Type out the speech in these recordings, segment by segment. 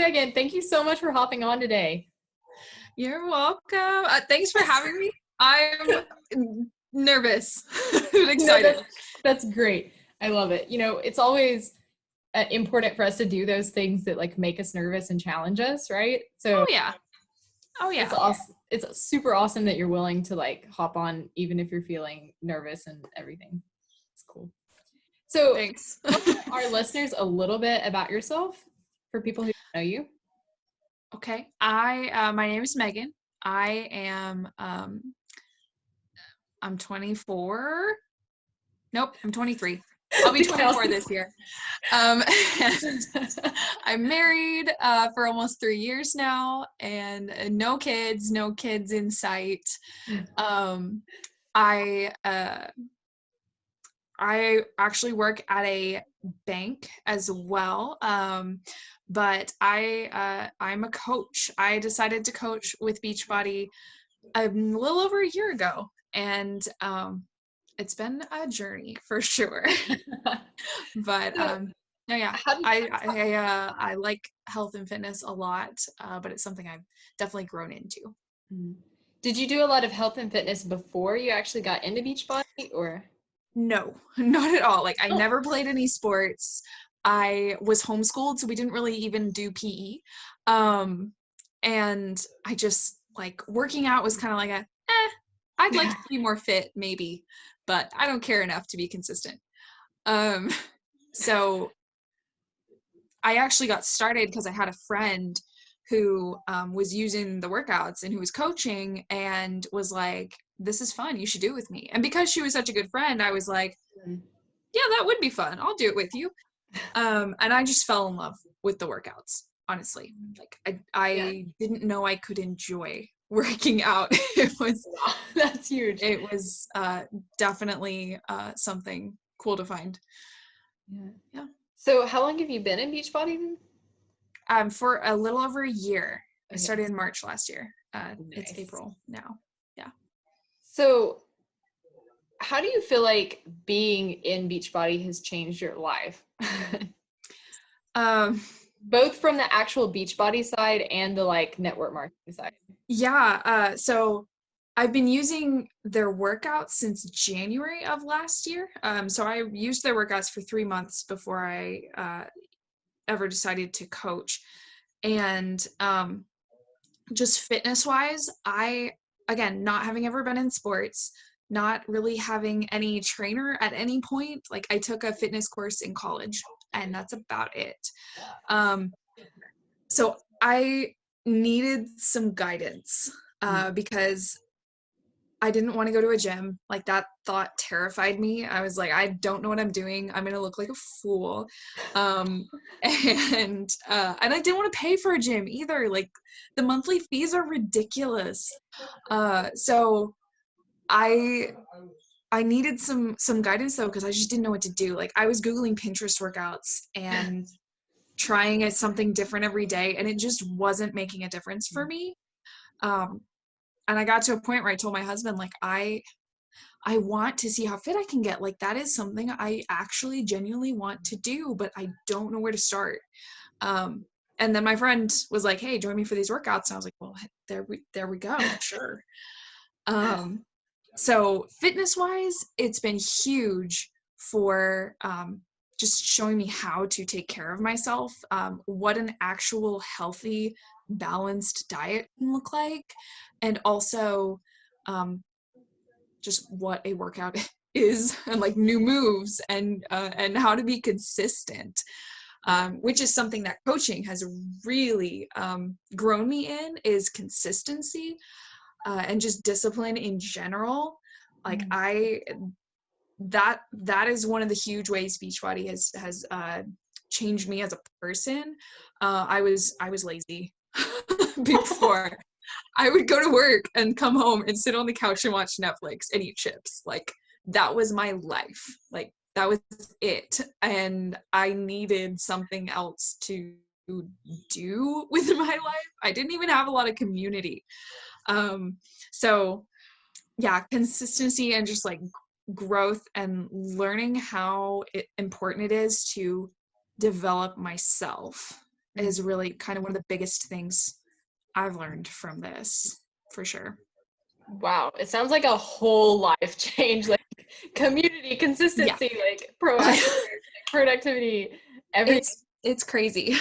Meagan, thank you so much for hopping on today. You're welcome. Thanks for having me. I'm nervous and No, excited. that's great. I love it. It's always important for us to do those things that like make us nervous and challenge us, right? So Oh yeah. Oh it's yeah. awesome. It's super awesome that you're willing to like hop on even if you're feeling nervous and everything. It's cool. So Thanks. tell our listeners a little bit about yourself for people who don't know you. Okay. My name is Meagan. I am I'm 24. Nope, I'm 23. I'll be 24 this year. And I'm married for almost 3 years now, and no kids in sight. I actually work at a bank as well, but I'm a coach. I decided to coach with Beachbody a little over a year ago, and it's been a journey for sure. But no, yeah, I like health and fitness a lot, but it's something I've definitely grown into. Did you do a lot of health and fitness before you actually got into Beachbody, or? No, not at all. Like, I never played any sports. I was homeschooled, so we didn't really even do PE. And I just, like, working out was kind of like I'd like to be more fit maybe, but I don't care enough to be consistent. So I actually got started because I had a friend who was using the workouts and who was coaching and was like, this is fun, you should do it with me. And because she was such a good friend, I was like, yeah, that would be fun, I'll do it with you. And I just fell in love with the workouts, honestly. Like, I didn't know I could enjoy working out. That's huge. It was definitely something cool to find. Yeah. So how long have you been in Beachbody then? For a little over a year. Okay. I started in March last year. Nice. It's April now. Yeah. So how do you feel like being in Beachbody has changed your life? Both from the actual Beachbody side and the like network marketing side. Yeah. So I've been using their workouts since January of last year. So I used their workouts for 3 months before I ever decided to coach. And just fitness wise, again, not having ever been in sports, not really having any trainer at any point. Like, I took a fitness course in college and that's about it. So I needed some guidance because I didn't want to go to a gym. Like, that thought terrified me. I was like, I don't know what I'm doing. I'm going to look like a fool. And I didn't want to pay for a gym either. Like, the monthly fees are ridiculous. So I needed some guidance though, because I just didn't know what to do. Like, I was Googling Pinterest workouts and trying something different every day, and it just wasn't making a difference for me. And I got to a point where I told my husband, like, I want to see how fit I can get. Like, that is something I actually genuinely want to do, but I don't know where to start. And then my friend was like, hey, join me for these workouts. And I was like, well, there we go. Sure. So fitness wise, it's been huge for just showing me how to take care of myself, what an actual healthy, balanced diet can look like, and also just what a workout is, and like new moves, and how to be consistent, which is something that coaching has really grown me in, is consistency and just discipline in general. Like, that is one of the huge ways Beachbody has changed me as a person. I was lazy before. I would go to work and come home and sit on the couch and watch Netflix and eat chips. Like, that was my life. Like, that was it. And I needed something else to do with my life. I didn't even have a lot of community. So yeah, consistency and just like growth and learning how important it is to develop myself is really kind of one of the biggest things I've learned from this, for sure. Wow. It sounds like a whole life change, like community, Yeah. consistency, like proactive productivity, everything. It's crazy.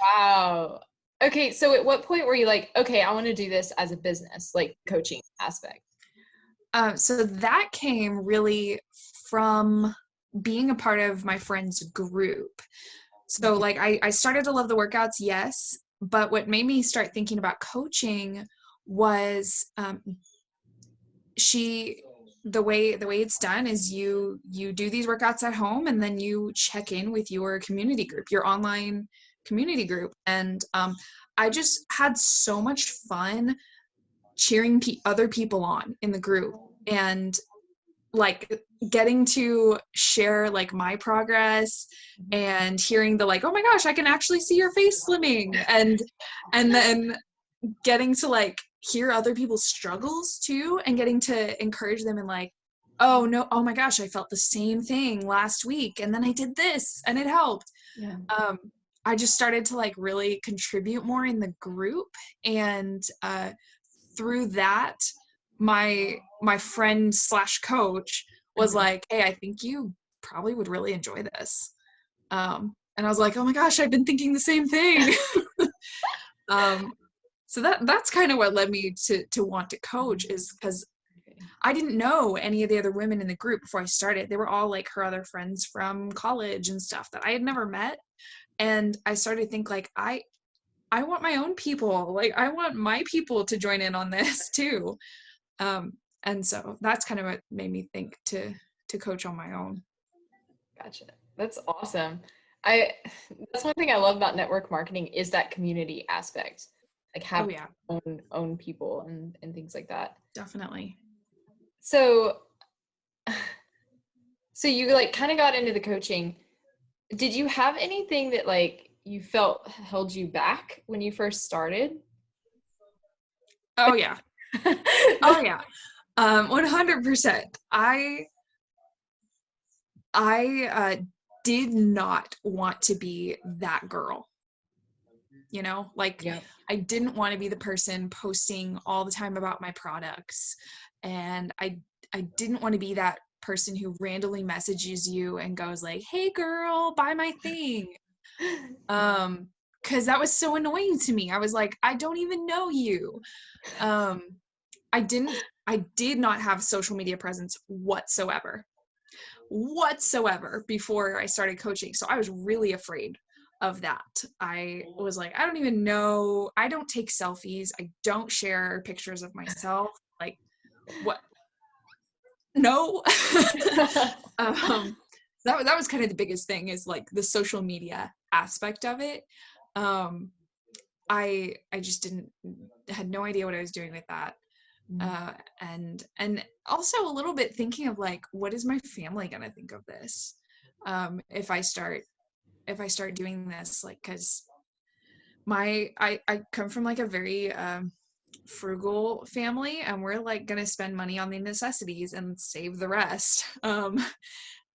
Wow. Okay. So at what point were you like, okay, I want to do this as a business, like coaching aspect? So that came really from being a part of my friend's group. So like I started to love the workouts, yes, but what made me start thinking about coaching was the way it's done is you do these workouts at home, and then you check in with your community group, your online community group. And I just had so much fun cheering other people on in the group, and like getting to share like my progress and hearing the like, oh my gosh, I can actually see your face slimming, and then getting to like hear other people's struggles too, and getting to encourage them and like, oh no, oh my gosh, I felt the same thing last week and then I did this and it helped. Yeah. I just started to like really contribute more in the group, and through that my friend slash coach was like, hey, I think you probably would really enjoy this. And I was like, oh my gosh, I've been thinking the same thing. So that's kind of what led me to want to coach, is because I didn't know any of the other women in the group before I started. They were all like her other friends from college and stuff that I had never met. And I started to think like, I want my own people. Like I want my people to join in on this too. And so that's kind of what made me think to coach on my own. Gotcha. That's awesome. That's one thing I love about network marketing is that community aspect. Like have yeah, own people and things like that. definitely. So you like kind of got into the coaching. Did you have anything that like you felt held you back when you first started? Oh yeah. Oh yeah. 100%. I did not want to be that girl. You know, like Yeah. I didn't want to be the person posting all the time about my products. And I didn't want to be that person who randomly messages you and goes like, hey girl, buy my thing. Because that was so annoying to me. I was like, I don't even know you. I did not have social media presence whatsoever before I started coaching. So I was really afraid of that. I was like, I don't even know. I don't take selfies. I don't share pictures of myself. Like, what? No. That was kind of the biggest thing, is like the social media aspect of it. I just had no idea what I was doing with that. And also a little bit thinking of like, what is my family gonna think of this if I start doing this, like, because I come from like a very frugal family, and we're like gonna spend money on the necessities and save the rest.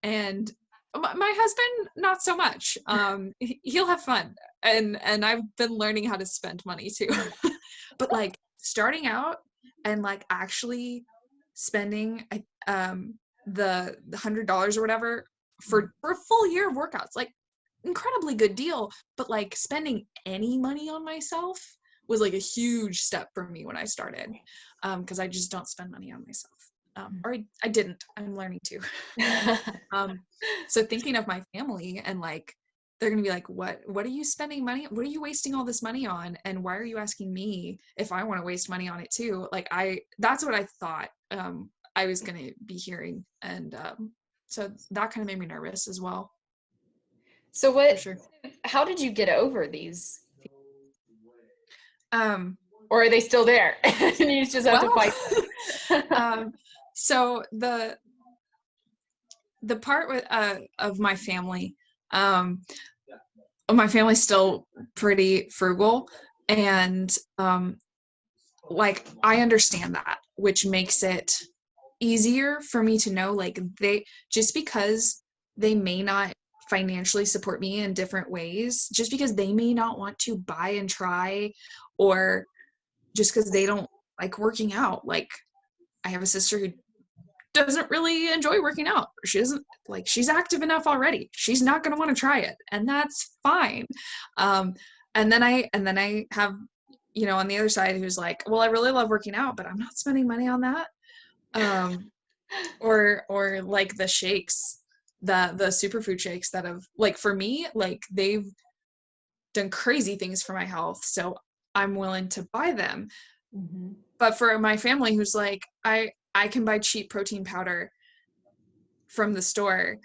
And my husband, not so much. He'll have fun, and I've been learning how to spend money too. But like starting out and like actually spending the $100 or whatever for a full year of workouts, like incredibly good deal. But like spending any money on myself was like a huge step for me when I started, because I just don't spend money on myself. Or I didn't. I'm learning to. So thinking of my family, and like they're gonna be like, what are you spending money? What are you wasting all this money on? And why are you asking me if I want to waste money on it too? Like that's what I thought I was gonna be hearing, and so that kind of made me nervous as well. So For sure. how did you get over these? Or are they still there? And you just have to fight them? So the part with of my family, my family's still pretty frugal, and like I understand that, which makes it easier for me to know, like, they just because they may not financially support me in different ways, just because they may not want to buy and try, or just because they don't like working out. Like, I have a sister who doesn't really enjoy working out. She doesn't like, she's active enough already. She's not going to want to try it, and that's fine. And then I have, you know, on the other side, who's like, well, I really love working out, but I'm not spending money on that. Or like the shakes, the superfood shakes that have, like, for me, like, they've done crazy things for my health, so I'm willing to buy them. Mm-hmm. But for my family, who's like, I can buy cheap protein powder from the store,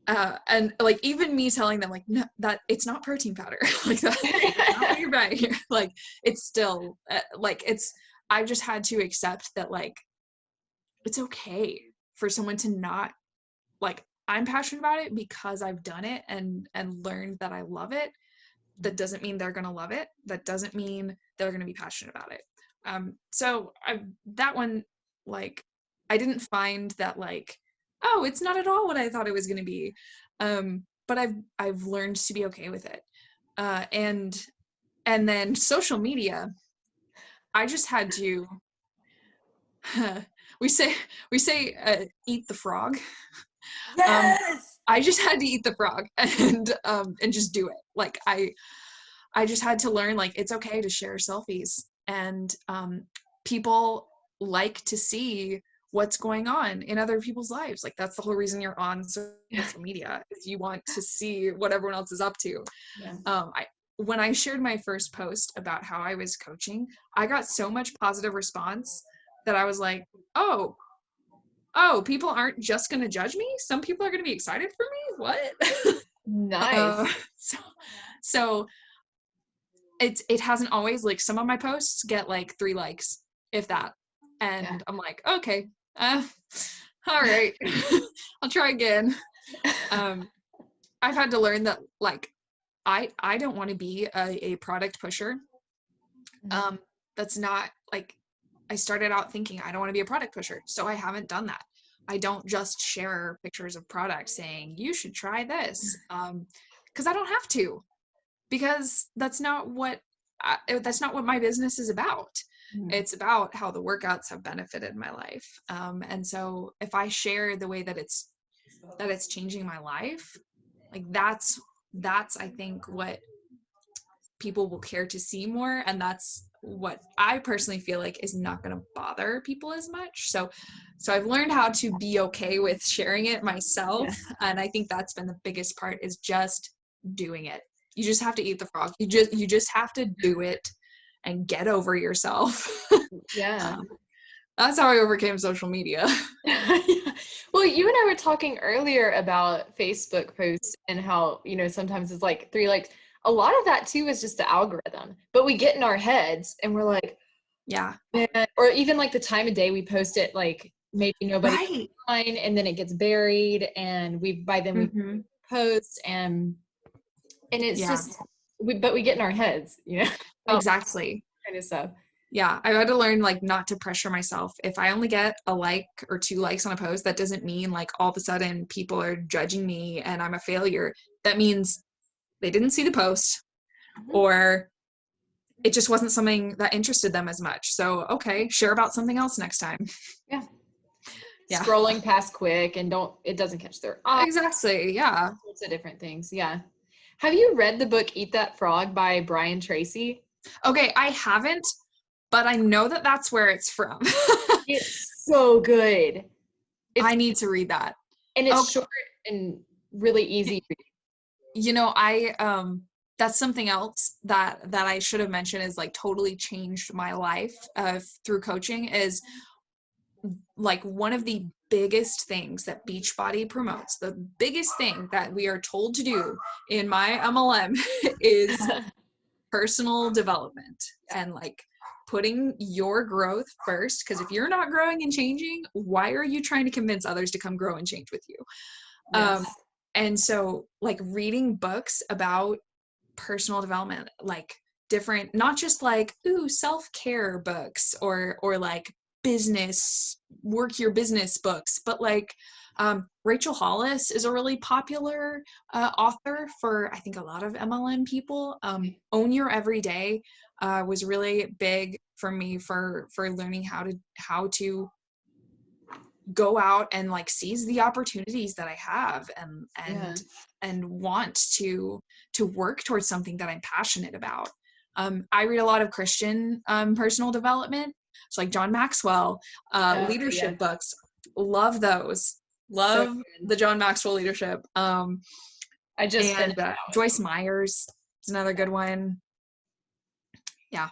and like, even me telling them, like, no, that it's not protein powder, like, that's not what you're buying here. Like, it's still like, it's, I've just had to accept that, like, it's okay for someone to not, like, I'm passionate about it because I've done it and learned that I love it. That doesn't mean they're gonna love it. That doesn't mean they're gonna be passionate about it. So that one, like, I didn't find that, like, oh, it's not at all what I thought it was gonna be. But I've learned to be okay with it. And then social media, I just had to. we say eat the frog. Yes. I just had to eat the frog and just do it. Like, I just had to learn, like, it's okay to share selfies, and people like to see what's going on in other people's lives. Like, that's the whole reason you're on social media, is you want to see what everyone else is up to. Yeah. When I shared my first post about how I was coaching, I got so much positive response that I was like, oh, people aren't just going to judge me. Some people are going to be excited for me. What? Nice. So it hasn't always, like, some of my posts get like 3 likes, if that. And Yeah. I'm like, okay, all right, I'll try again. I've had to learn that, like, I don't want to be a product pusher. That's not, like, I started out thinking I don't want to be a product pusher, so I haven't done that. I don't just share pictures of products saying you should try this, because I don't have to, because that's not what my business is about. Mm-hmm. It's about how the workouts have benefited my life. And so if I share the way that it's changing my life, like, that's I think what people will care to see more, and that's what I personally feel like is not going to bother people as much. So I've learned how to be okay with sharing it myself. Yeah. And I think that's been the biggest part, is just doing it. You just have to eat the frog. You just have to do it and get over yourself. Yeah. That's how I overcame social media. Yeah. Well, you and I were talking earlier about Facebook posts and how, you know, sometimes it's like 3 likes. A lot of that too is just the algorithm, but we get in our heads and we're like, Yeah. man, or even like the time of day we post it, like maybe nobody Right. online, and then it gets buried, and we post, and it's Yeah. just but we get in our heads, you know. Exactly. Kind of stuff. Yeah, I've had to learn, like, not to pressure myself. If I only get a like or 2 likes on a post, that doesn't mean, like, all of a sudden people are judging me and I'm a failure. That means they didn't see the post, or it just wasn't something that interested them as much. So, okay, share about something else next time. Yeah. Yeah. Scrolling past quick and it doesn't catch their eye. Exactly. Yeah. Lots of different things. Yeah. Have you read the book Eat That Frog by Brian Tracy? Okay, I haven't, but I know that that's where it's from. It's so good. I need to read that. And it's short and really easy. You know, that's something else that I should have mentioned, is, like, totally changed my life through coaching, is, like, one of the biggest things that Beachbody promotes, the biggest thing that we are told to do in my MLM is personal development, and, like, putting your growth first. Because if you're not growing and changing, why are you trying to convince others to come grow and change with you? Yes. And so, like, reading books about personal development, like, different, not just like, ooh, self-care books, or like business, work your business books, but like Rachel Hollis is a really popular author for, I think, a lot of MLM people. Own Your Everyday was really big for me for learning how to go out and like seize the opportunities that I have and want to work towards something that I'm passionate about. I read a lot of Christian personal development. So like John Maxwell, leadership books. Love those. Love the John Maxwell leadership. I just finished Joyce Myers is another good one. Yeah.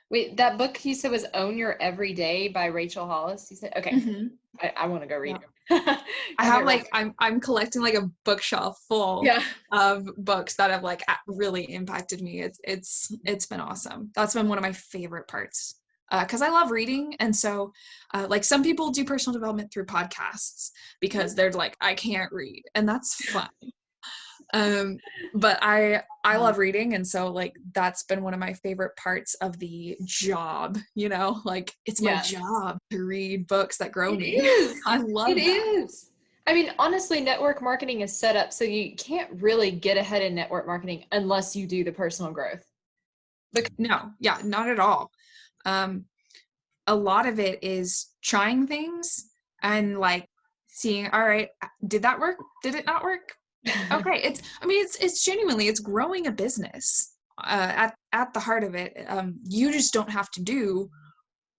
Wait, that book you said was Own Your Everyday by Rachel Hollis. You said, okay. Mm-hmm. I want to go read it. I have like, I'm collecting like a bookshelf full of books that have like really impacted me. It's been awesome. That's been one of my favorite parts. Because I love reading. And so like some people do personal development through podcasts because they're like, I can't read. And that's fine. But I love reading. And so like, that's been one of my favorite parts of the job, you know, like it's my job to read books that grow me. I love it. It is. I mean, honestly, network marketing is set up so you can't really get ahead in network marketing unless you do the personal growth. No, not at all. A lot of it is trying things and like seeing, all right, did that work? Did it not work? Okay. It's genuinely, it's growing a business, at the heart of it. You just don't have to do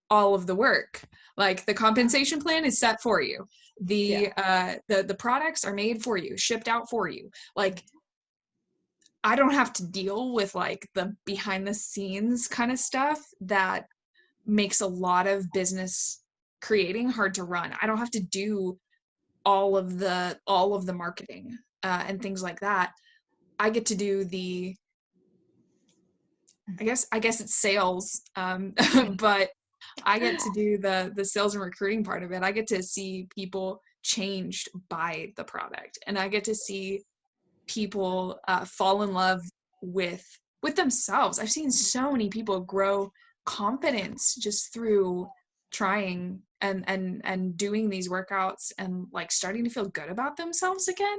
all of the work. Like the compensation plan is set for you. The products are made for you, shipped out for you. Like, I don't have to deal with like the behind the scenes kind of stuff that makes a lot of business creating hard to run. I don't have to do all of the marketing and things like that. I get to do I guess it's sales, but I get to do the sales and recruiting part of it. I get to see people changed by the product, and I get to see people fall in love with themselves. I've seen so many people grow confidence just through trying and doing these workouts and like starting to feel good about themselves again.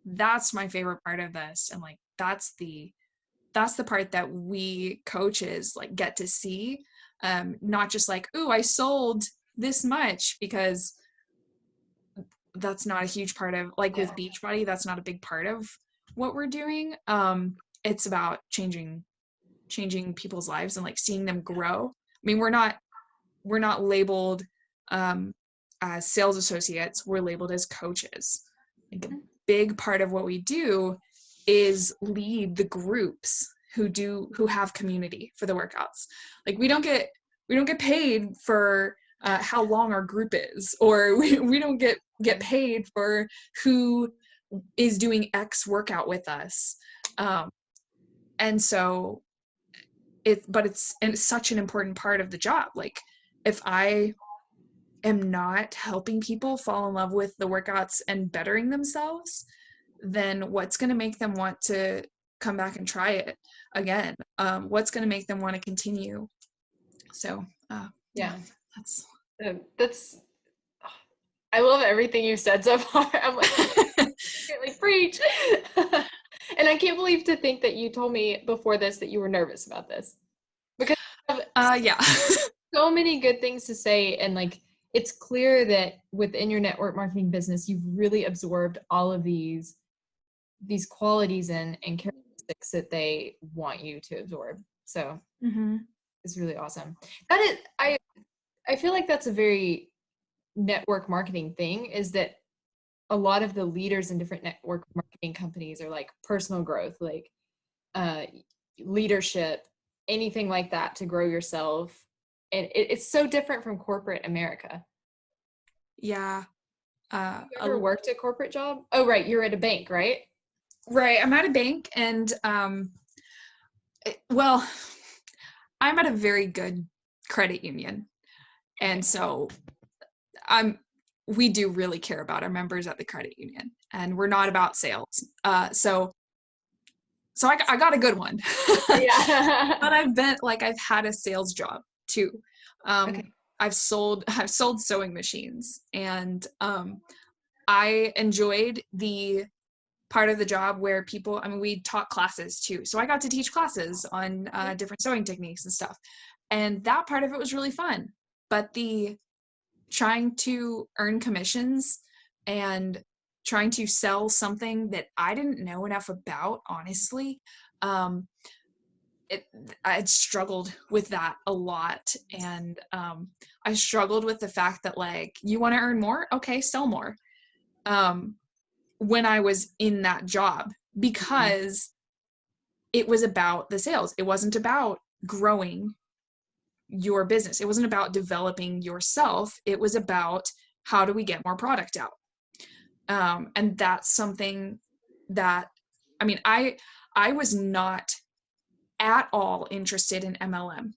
That's my favorite part of this. And like that's the part that we coaches like get to see, not just like, ooh, I sold this much, because that's not a huge part of like with Beachbody, that's not a big part of what we're doing. It's about changing people's lives and like seeing them grow. I mean, we're not labeled as sales associates, we're labeled as coaches. Like a big part of what we do is lead the groups who have community for the workouts. Like we don't get paid for how long our group is, or we don't get paid for who is doing X workout with us. And so it's such an important part of the job. Like if I am not helping people fall in love with the workouts and bettering themselves, then what's going to make them want to come back and try it again? What's going to make them want to continue? So that's I love everything you've said so far. I'm like preach. And I can't believe to think that you told me before this that you were nervous about this, because so many good things to say. And like, it's clear that within your network marketing business, you've really absorbed all of these qualities and characteristics that they want you to absorb. So it's really awesome. That is, I feel like that's a very network marketing thing, is that a lot of the leaders in different network marketing companies are like personal growth, like leadership, anything like that to grow yourself. And it's so different from corporate America. Yeah. You ever worked a corporate job? Oh, right. You're at a bank, right? Right. I'm at a bank, and I'm at a very good credit union. And so we do really care about our members at the credit union, and we're not about sales. So I got a good one. But I've had a sales job too. I've sold sewing machines, and I enjoyed the part of the job where people, I mean, we taught classes too. So I got to teach classes on different sewing techniques and stuff. And that part of it was really fun. But the trying to earn commissions and trying to sell something that I didn't know enough about, honestly, um, I struggled with that a lot. And I struggled with the fact that, like, you want to earn more? Okay, sell more. When I was in that job, because it was about the sales. It wasn't about growing your business. It wasn't about developing yourself. It was about how do we get more product out. And that's something that, I mean, I was not at all interested in MLM.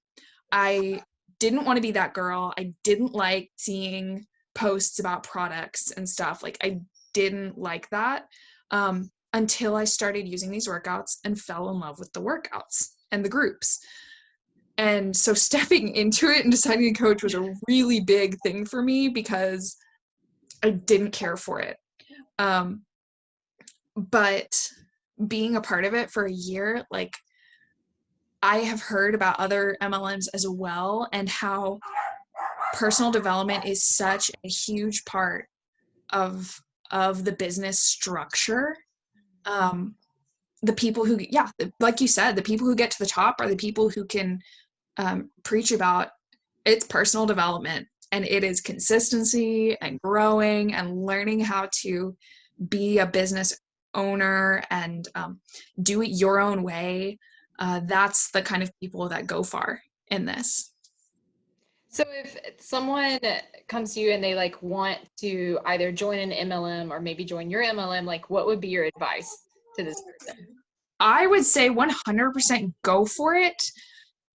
I didn't want to be that girl. I didn't like seeing posts about products and stuff. Like, I didn't like that until I started using these workouts and fell in love with the workouts and the groups. And so stepping into it and deciding to coach was a really big thing for me because I didn't care for it. But being a part of it for a year, like, I have heard about other MLMs as well, and how personal development is such a huge part of the business structure. The people who, yeah, like you said, the people who get to the top are the people who can preach about it's personal development, and it is consistency and growing and learning how to be a business owner and do it your own way. That's the kind of people that go far in this. So if someone comes to you and they like want to either join an MLM or maybe join your MLM, like what would be your advice to this person? I would say 100% go for it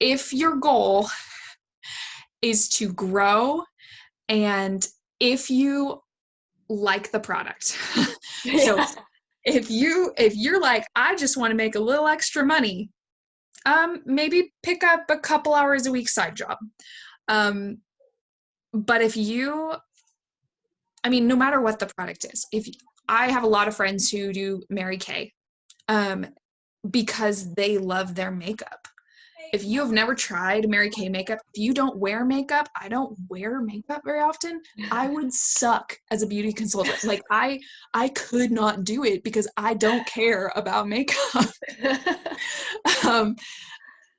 if your goal is to grow and if you like the product. So Yeah. if you're like, I just want to make a little extra money, maybe pick up a couple hours a week side job. But if you, I mean, no matter what the product is, if I have a lot of friends who do Mary Kay, because they love their makeup. If you have never tried Mary Kay makeup, if you don't wear makeup, I don't wear makeup very often, I would suck as a beauty consultant. Like, I could not do it because I don't care about makeup.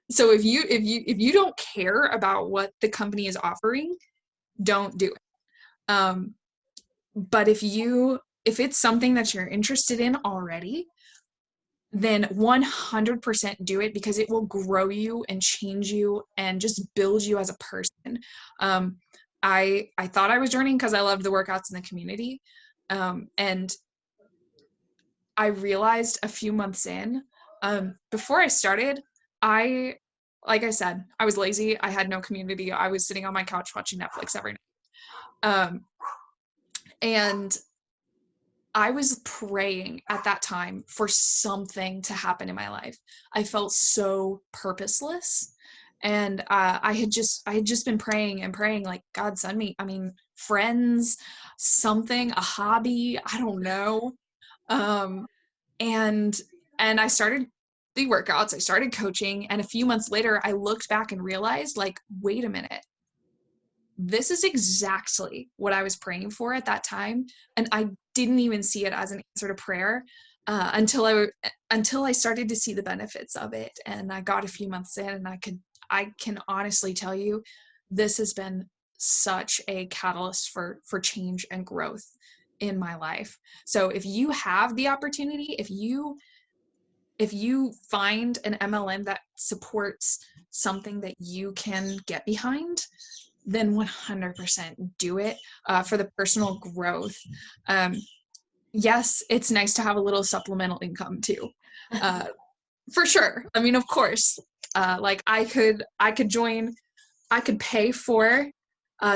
So if you don't care about what the company is offering, don't do it. But if it's something that you're interested in already, then 100% do it, because it will grow you and change you and just build you as a person. I thought I was joining because I loved the workouts in the community. And I realized a few months in, before I started, like I said, I was lazy. I had no community. I was sitting on my couch watching Netflix every night. And I was praying at that time for something to happen in my life. I felt so purposeless. And I had just been praying and praying, like, God, send me, I mean, friends, something, a hobby, I don't know. And I started the workouts, I started coaching, and a few months later, I looked back and realized, like, wait a minute, this is exactly what I was praying for at that time. And I didn't even see it as an answer to prayer until I started to see the benefits of it. And I got a few months in, and I can honestly tell you, this has been such a catalyst for change and growth in my life. So if you have the opportunity, if you find an MLM that supports something that you can get behind, then 100% do it for the personal growth. Yes, it's nice to have a little supplemental income too, for sure. I mean, of course, like I could pay for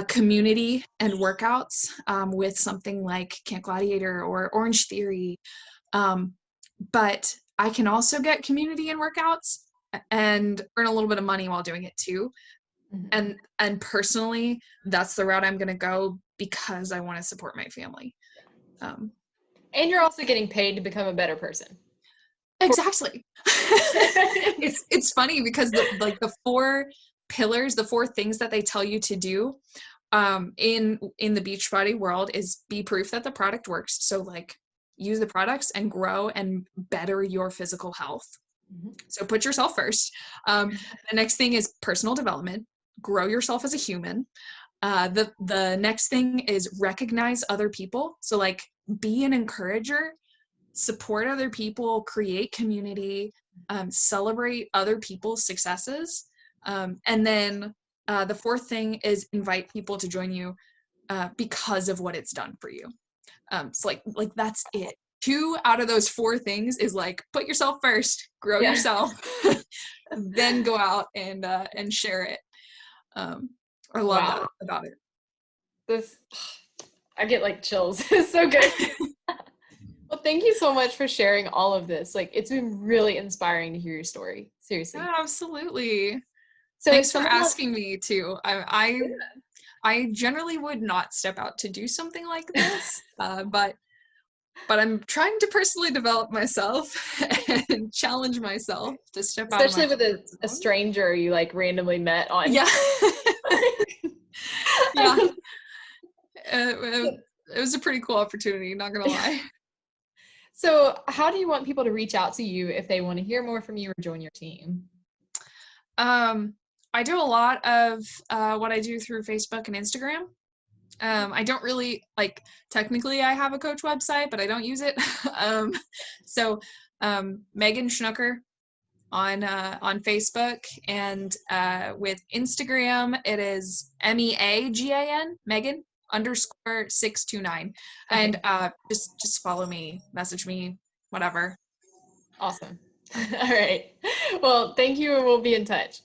community and workouts with something like Camp Gladiator or Orange Theory, but I can also get community and workouts and earn a little bit of money while doing it too. Mhm. And personally, that's the route I'm going to go because I want to support my family. Um, And you're also getting paid to become a better person. exactly. It's funny because the four pillars, the four things that they tell you to do in the Beachbody world is be proof that the product works. So like use the products and grow and better your physical health. Mhm. So put yourself first. The next thing is personal development. Grow yourself as a human. The next thing is recognize other people. So like be an encourager, support other people, create community, celebrate other people's successes. And then the fourth thing is invite people to join you because of what it's done for you. So like that's it. 2 out of those 4 things is like put yourself first, grow Yeah. yourself, then go out and share it. I love that Wow. about it. This I get like chills. It's so good. Well, thank you so much for sharing all of this. Like it's been really inspiring to hear your story. Seriously. Yeah, absolutely. So if Thanks for someone wants, asking me too. I generally would not step out to do something like this, but I'm trying to personally develop myself and challenge myself to step out of my especially with comfort a zone. stranger you like randomly met on Yeah, yeah. It was a pretty cool opportunity, not gonna lie. So, how do you want people to reach out to you if they want to hear more from you or join your team? Um, I do a lot of what I do through Facebook and Instagram. I don't really like technically I have a coach website, but I don't use it. um, so Meagan Schnucker on Facebook, and with Instagram it is Meagan Megan underscore 629, and Okay, just follow me, message me, whatever. awesome. All right. Well, thank you, and we'll be in touch.